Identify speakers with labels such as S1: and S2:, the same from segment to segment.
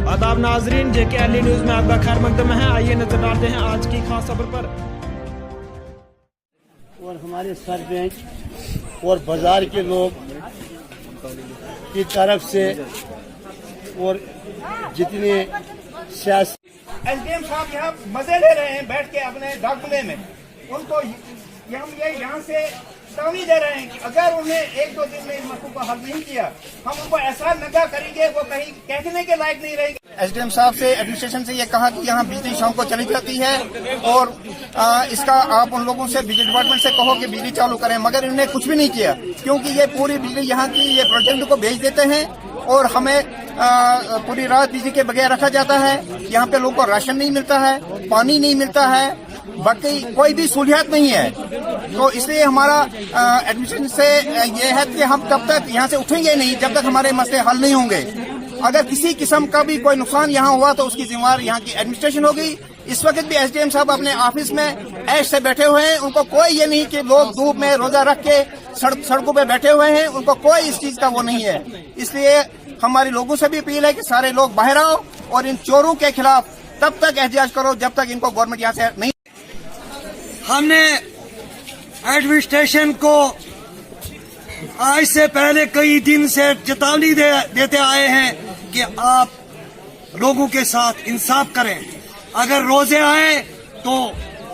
S1: आदाब नाजरीन, JKLE news में आपका खैर मकदम है। आइए नजर डालते हैं आज की खास खबर पर।
S2: और हमारे सरपंच और बाजार के लोग की तरफ से और जितने सियासी
S3: SDM साहब यहाँ मजे ले रहे हैं बैठ के अपने डाकुले में, उनको हम ये यहाँ से चेतावनी दे रहे हैं कि अगर उन्हें 1-2 दिन में इस मसले को हल नहीं किया, हम उनको ऐसा नंगा करेंगे वो कहीं कहने के लायक नहीं रहेंगे। SDM साहब से एडमिनिस्ट्रेशन से ये कहा कि यहाँ बिजली शाम को चली जाती है और इसका आप उन लोगों से बिजली डिपार्टमेंट से कहो कि बिजली चालू करें, मगर इन्होंने कुछ भी नहीं किया, क्योंकि ये पूरी बिजली यहाँ की ये प्रोजेक्ट को भेज देते हैं और हमें पूरी रात बिजली के बगैर रखा जाता है। यहाँ पे लोगों को राशन नहीं मिलता है, पानी नहीं मिलता है, बाकी कोई भी सहूलियत नहीं है। तो इसलिए हमारा एडमिशन से ये है कि हम तब तक यहाँ से उठेंगे नहीं जब तक हमारे मसले हल नहीं होंगे। अगर किसी किस्म का भी कोई नुकसान यहाँ हुआ तो उसकी जिम्मेदार यहाँ की एडमिनिस्ट्रेशन होगी। इस वक्त भी SDM साहब अपने ऑफिस में ऐश से बैठे हुए हैं, उनको कोई ये नहीं कि लोग धूप में रोजा रख के सड़कों पे बैठे हुए हैं, उनको कोई इस चीज का वो नहीं है। इसलिए हमारे लोगों से भी अपील है कि सारे लोग बाहर आओ और इन चोरों के खिलाफ तब तक एहतियात करो जब तक इनको गवर्नमेंट यहाँ से नहीं।
S4: हमने एडमिनिस्ट्रेशन को आज से पहले कई दिन से चेतावनी देते आए हैं कि आप लोगों के साथ इंसाफ करें। अगर रोजे आए तो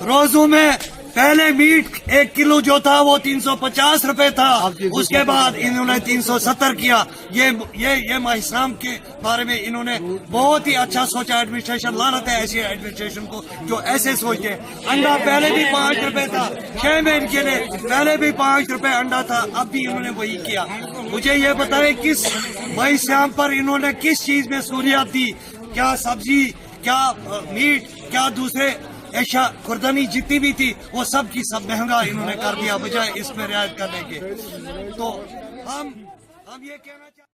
S4: रोजों में पहले मीट 1 किलो जो था वो 350 रुपए था, उसके बाद इन्होंने 370 किया। ये माहिस्लाम के बारे में इन्होंने बहुत ही अच्छा सोचा एडमिनिस्ट्रेशन। लानत है ऐसी एडमिनिस्ट्रेशन को जो ऐसे सोचते हैं। अंडा पहले भी 5 रुपए था, 6 महीने के लिए पहले भी 5 रुपए अंडा था, अब भी इन्होंने वही किया। मुझे ये बताएं किस माहिस्लाम पर इन्होंने किस चीज में सहूलियत दी? क्या सब्जी, क्या मीट, क्या दूसरे ऐसा खुर्दनी जितनी भी थी वो सब की सब महंगा इन्होंने कर दिया बजाय इसमें रियायत करने के। तो हम ये कहना चाहते